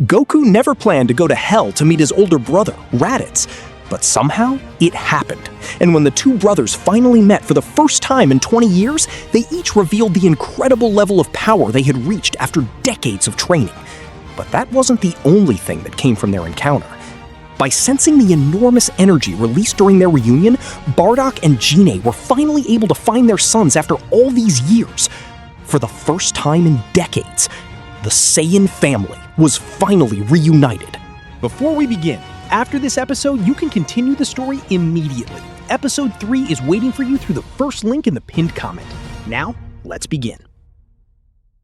Goku never planned to go to hell to meet his older brother, Raditz, but somehow it happened. And when the two brothers finally met for the first time in 20 years, they each revealed the incredible level of power they had reached after decades of training. But that wasn't the only thing that came from their encounter. By sensing the enormous energy released during their reunion, Bardock and Gine were finally able to find their sons after all these years. For the first time in decades, the Saiyan family was finally reunited. Before we begin, after this episode, you can continue the story immediately. Episode 3 is waiting for you through the first link in the pinned comment. Now, let's begin.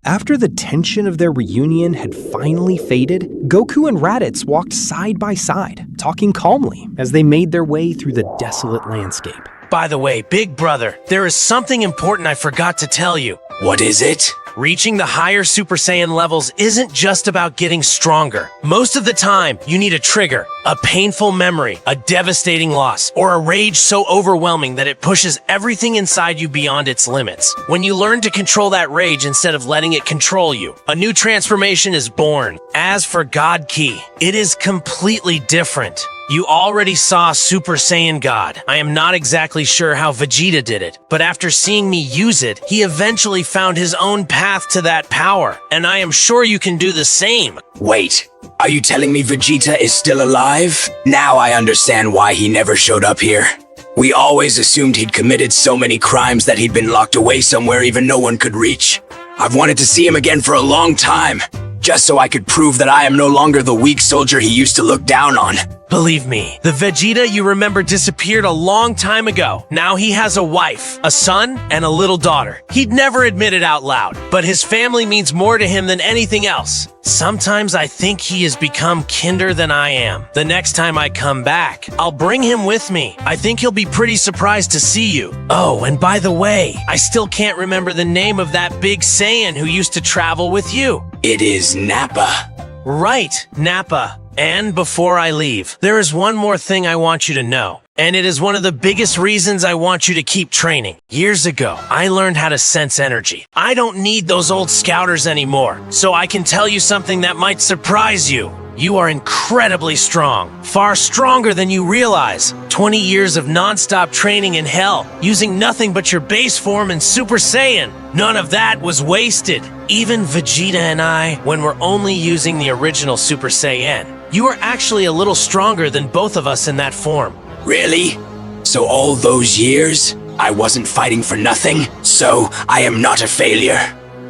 After the tension of their reunion had finally faded, Goku and Raditz walked side by side, talking calmly as they made their way through the desolate landscape. By the way, big brother, there is something important I forgot to tell you. What is it? Reaching the higher Super Saiyan levels isn't just about getting stronger. Most of the time, you need a trigger, a painful memory, a devastating loss, or a rage so overwhelming that it pushes everything inside you beyond its limits. When you learn to control that rage instead of letting it control you, a new transformation is born. As for God Ki, it is completely different. You already saw Super Saiyan God. I am not exactly sure how Vegeta did it, but after seeing me use it, he eventually found his own path to that power, and I am sure you can do the same. Wait, are you telling me Vegeta is still alive? Now I understand why he never showed up here. We always assumed he'd committed so many crimes that he'd been locked away somewhere even no one could reach. I've wanted to see him again for a long time, just so I could prove that I am no longer the weak soldier he used to look down on. Believe me, the Vegeta you remember disappeared a long time ago. Now he has a wife, a son, and a little daughter. He'd never admit it out loud, but his family means more to him than anything else. Sometimes I think he has become kinder than I am. The next time I come back, I'll bring him with me. I think he'll be pretty surprised to see you. Oh, and by the way, I still can't remember the name of that big Saiyan who used to travel with you. It is Nappa. Right, Nappa. And before I leave, there is one more thing I want you to know. And it is one of the biggest reasons I want you to keep training. Years ago, I learned how to sense energy. I don't need those old scouters anymore, so I can tell you something that might surprise you. You are incredibly strong, far stronger than you realize. 20 years of non-stop training in hell, using nothing but your base form in Super Saiyan. None of that was wasted. Even Vegeta and I, when we're only using the original Super Saiyan, you are actually a little stronger than both of us in that form. Really? So all those years, I wasn't fighting for nothing? So I am not a failure.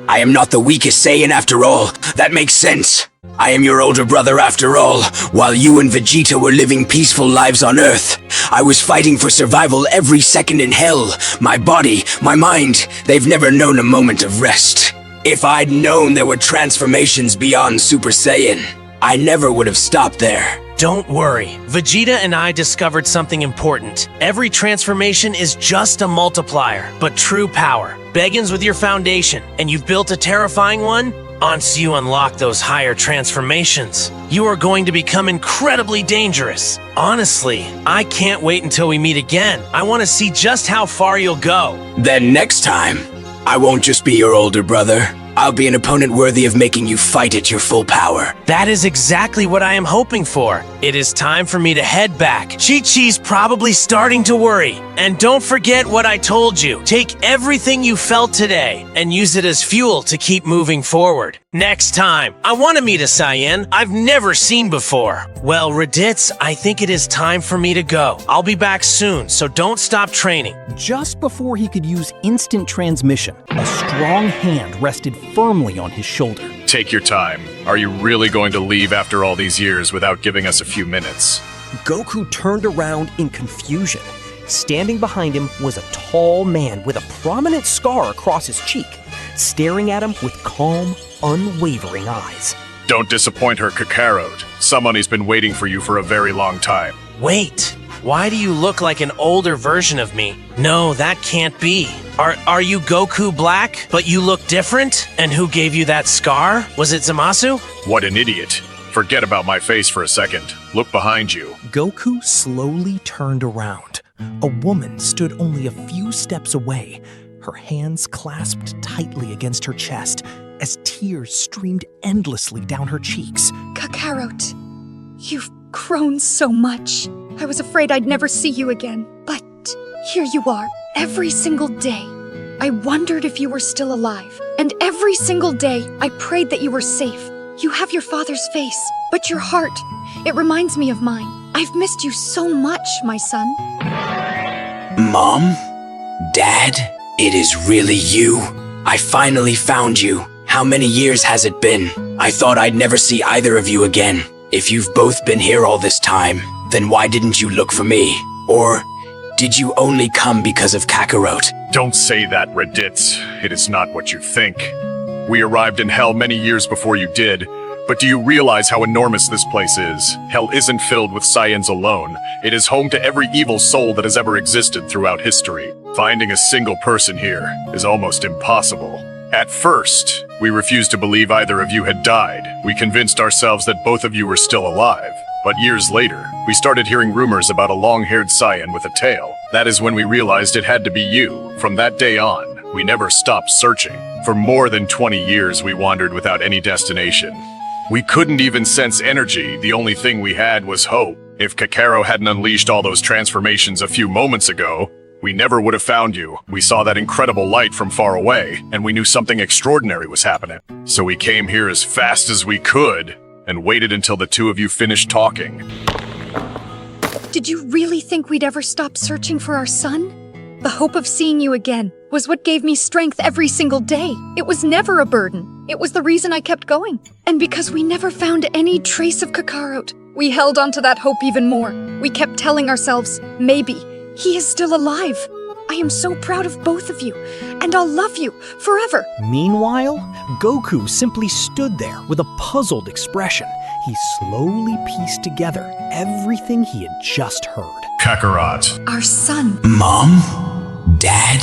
I am not the weakest Saiyan after all. That makes sense. I am your older brother after all. While you and Vegeta were living peaceful lives on Earth, I was fighting for survival every second in hell. My body, my mind, they've never known a moment of rest. If I'd known there were transformations beyond Super Saiyan, I never would have stopped there. Don't worry, Vegeta and I discovered something important. Every transformation is just a multiplier, but true power begins with your foundation, and you've built a terrifying one. Once you unlock those higher transformations, you are going to become incredibly dangerous. Honestly, I can't wait until we meet again. I want to see just how far you'll go. Then next time, I won't just be your older brother. I'll be an opponent worthy of making you fight at your full power. That is exactly what I am hoping for. It is time for me to head back. Chi-Chi's probably starting to worry. And don't forget what I told you. Take everything you felt today and use it as fuel to keep moving forward. Next time, I want to meet a Saiyan I've never seen before. Well, Raditz, I think it is time for me to go. I'll be back soon, so don't stop training. Just before he could use instant transmission, a strong hand rested firmly on his shoulder. Take your time. Are you really going to leave after all these years without giving us a few minutes? Goku turned around in confusion. Standing behind him was a tall man with a prominent scar across his cheek, staring at him with calm, unwavering eyes. Don't disappoint her, Kakarot. Somebody's been waiting for you for a very long time. Wait, why do you look like an older version of me? No, that can't be. Are you Goku Black, but you look different? And who gave you that scar? Was it Zamasu? What an idiot. Forget about my face for a second. Look behind you. Goku slowly turned around. A woman stood only a few steps away, her hands clasped tightly against her chest, as tears streamed endlessly down her cheeks. Kakarot, you've grown so much. I was afraid I'd never see you again, but here you are, every single day. I wondered if you were still alive, and every single day I prayed that you were safe. You have your father's face, but your heart, it reminds me of mine. I've missed you so much, my son. Mom? Dad? It is really you? I finally found you. How many years has it been? I thought I'd never see either of you again. If you've both been here all this time, then why didn't you look for me? Or did you only come because of Kakarot? Don't say that, Raditz. It is not what you think. We arrived in Hell many years before you did, but do you realize how enormous this place is? Hell isn't filled with Saiyans alone. It is home to every evil soul that has ever existed throughout history. Finding a single person here is almost impossible. At first, we refused to believe either of you had died. We convinced ourselves that both of you were still alive. But years later, we started hearing rumors about a long-haired Saiyan with a tail. That is when we realized it had to be you. From that day on, we never stopped searching. For more than 20 years, we wandered without any destination. We couldn't even sense energy. The only thing we had was hope. If Kakarot hadn't unleashed all those transformations a few moments ago, we never would have found you. We saw that incredible light from far away, and we knew something extraordinary was happening. So we came here as fast as we could, and waited until the two of you finished talking. Did you really think we'd ever stop searching for our son? The hope of seeing you again was what gave me strength every single day. It was never a burden. It was the reason I kept going. And because we never found any trace of Kakarot, we held on to that hope even more. We kept telling ourselves, maybe, he is still alive. I am so proud of both of you, and I'll love you forever. Meanwhile, Goku simply stood there with a puzzled expression. He slowly pieced together everything he had just heard. Kakarot. Our son. Mom? Dad?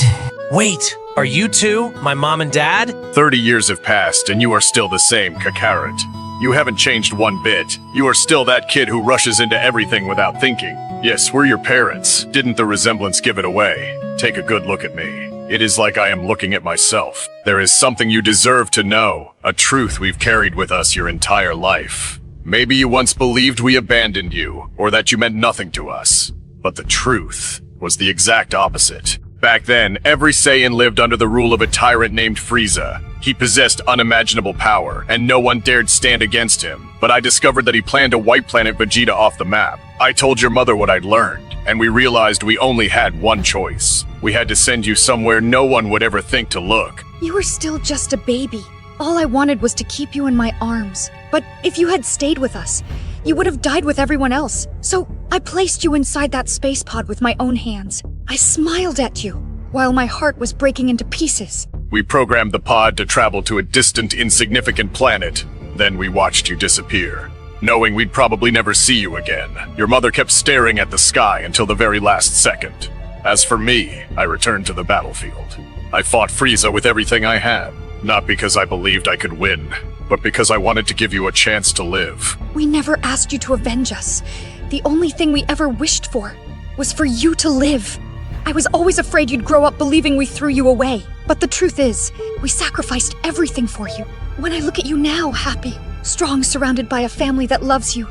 Wait, are you two my mom and dad? 30 years have passed, and you are still the same, Kakarot. You haven't changed one bit. You are still that kid who rushes into everything without thinking. Yes, we're your parents. Didn't the resemblance give it away? Take a good look at me. It is like I am looking at myself. There is something you deserve to know, a truth we've carried with us your entire life. Maybe you once believed we abandoned you, or that you meant nothing to us. But the truth was the exact opposite. Back then, every Saiyan lived under the rule of a tyrant named Frieza. He possessed unimaginable power, and no one dared stand against him. But I discovered that he planned to wipe Planet Vegeta off the map. I told your mother what I'd learned, and we realized we only had one choice. We had to send you somewhere no one would ever think to look. You were still just a baby. All I wanted was to keep you in my arms. But if you had stayed with us, you would have died with everyone else. So I placed you inside that space pod with my own hands. I smiled at you, while my heart was breaking into pieces. We programmed the pod to travel to a distant, insignificant planet. Then we watched you disappear. Knowing we'd probably never see you again, your mother kept staring at the sky until the very last second. As for me, I returned to the battlefield. I fought Frieza with everything I had, not because I believed I could win, but because I wanted to give you a chance to live. We never asked you to avenge us. The only thing we ever wished for was for you to live. I was always afraid you'd grow up believing we threw you away. But the truth is, we sacrificed everything for you. When I look at you now, happy, strong, surrounded by a family that loves you,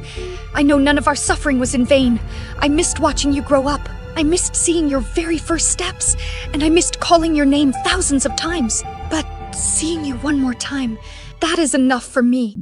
I know none of our suffering was in vain. I missed watching you grow up. I missed seeing your very first steps, and I missed calling your name thousands of times. But seeing you one more time, that is enough for me.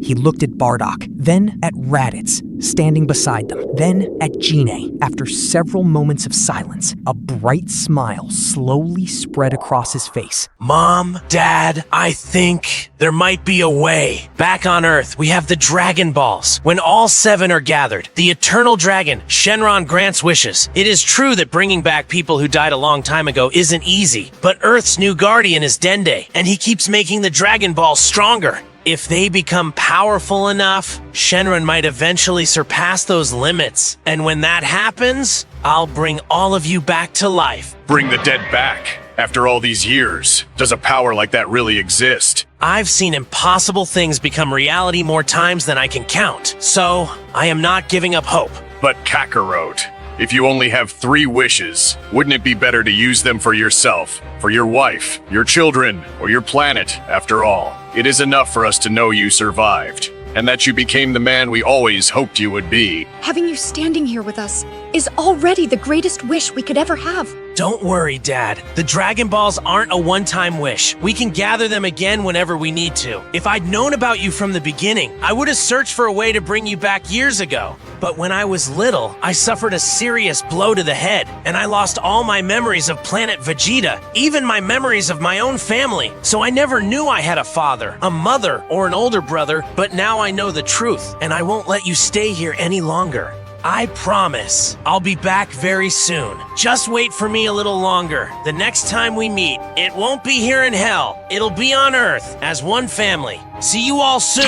He looked at Bardock, then at Raditz, standing beside them, then at Gine. After several moments of silence, a bright smile slowly spread across his face. Mom, Dad, I think there might be a way. Back on Earth, we have the Dragon Balls. When all 7 are gathered, the Eternal Dragon, Shenron, grants wishes. It is true that bringing back people who died a long time ago isn't easy, but Earth's new guardian is Dende, and he keeps making the Dragon Balls stronger. If they become powerful enough, Shenron might eventually surpass those limits. And when that happens, I'll bring all of you back to life. Bring the dead back? After all these years, does a power like that really exist? I've seen impossible things become reality more times than I can count, so I am not giving up hope. But Kakarot, If you only have 3 wishes, wouldn't it be better to use them for yourself, for your wife, your children, or your planet? After all, it is enough for us to know you survived, and that you became the man we always hoped you would be. Having you standing here with us is already the greatest wish we could ever have. Don't worry, Dad. The Dragon Balls aren't a one-time wish. We can gather them again whenever we need to. If I'd known about you from the beginning, I would have searched for a way to bring you back years ago. But when I was little, I suffered a serious blow to the head, and I lost all my memories of Planet Vegeta, even my memories of my own family. So I never knew I had a father, a mother, or an older brother, but now I know the truth, and I won't let you stay here any longer. I promise I'll be back very soon. Just wait for me a little longer. The next time we meet, it won't be here in Hell. It'll be on Earth as one family. See you all soon.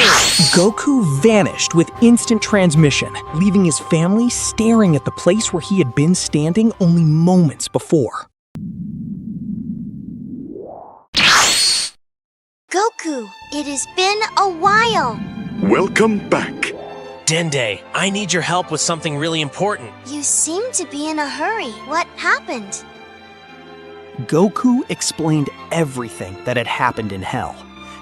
Goku vanished with instant transmission, leaving his family staring at the place where he had been standing only moments before. Goku, it has been a while. Welcome back. Dende, I need your help with something really important. You seem to be in a hurry. What happened? Goku explained everything that had happened in Hell.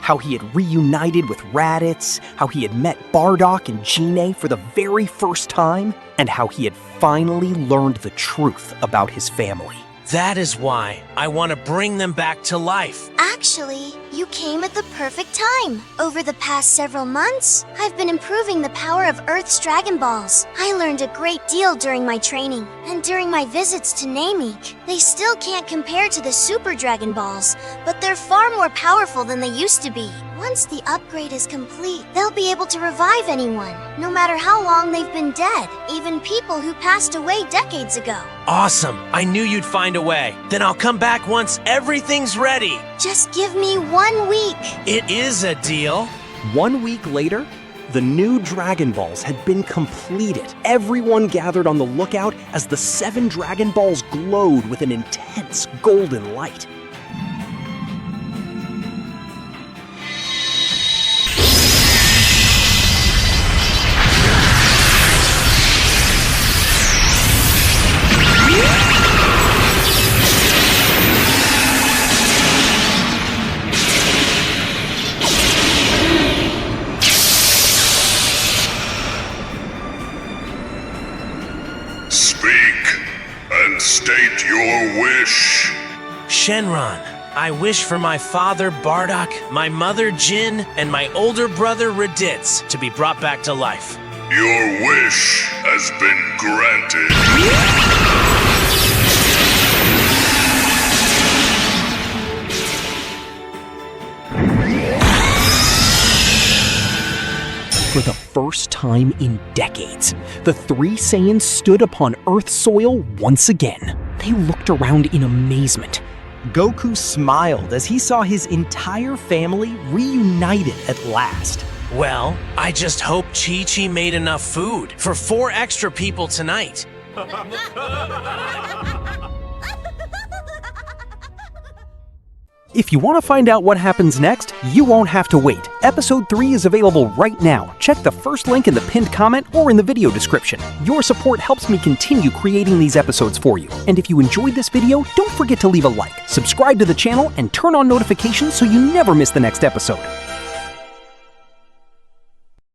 How he had reunited with Raditz, how he had met Bardock and Gine for the very first time, and how he had finally learned the truth about his family. That is why I want to bring them back to life. Actually, you came at the perfect time. Over the past several months, I've been improving the power of Earth's Dragon Balls. I learned a great deal during my training, and during my visits to Namek. They still can't compare to the Super Dragon Balls, but they're far more powerful than they used to be. Once the upgrade is complete, they'll be able to revive anyone, no matter how long they've been dead, even people who passed away decades ago. Awesome. I knew you'd find a way. Then I'll come back once everything's ready. Just give me 1 week. It is a deal. 1 week later, the new Dragon Balls had been completed. Everyone gathered on the lookout as the 7 Dragon Balls glowed with an intense golden light. Speak and state your wish. Shenron, I wish for my father Bardock, my mother Jin, and my older brother Raditz to be brought back to life. Your wish has been granted. For the first time in decades, the 3 Saiyans stood upon Earth's soil once again. They looked around in amazement. Goku smiled as he saw his entire family reunited at last. Well, I just hope Chi-Chi made enough food for 4 extra people tonight. If you want to find out what happens next, you won't have to wait. Episode 3 is available right now. Check the first link in the pinned comment or in the video description. Your support helps me continue creating these episodes for you. And if you enjoyed this video, don't forget to leave a like, subscribe to the channel, and turn on notifications so you never miss the next episode.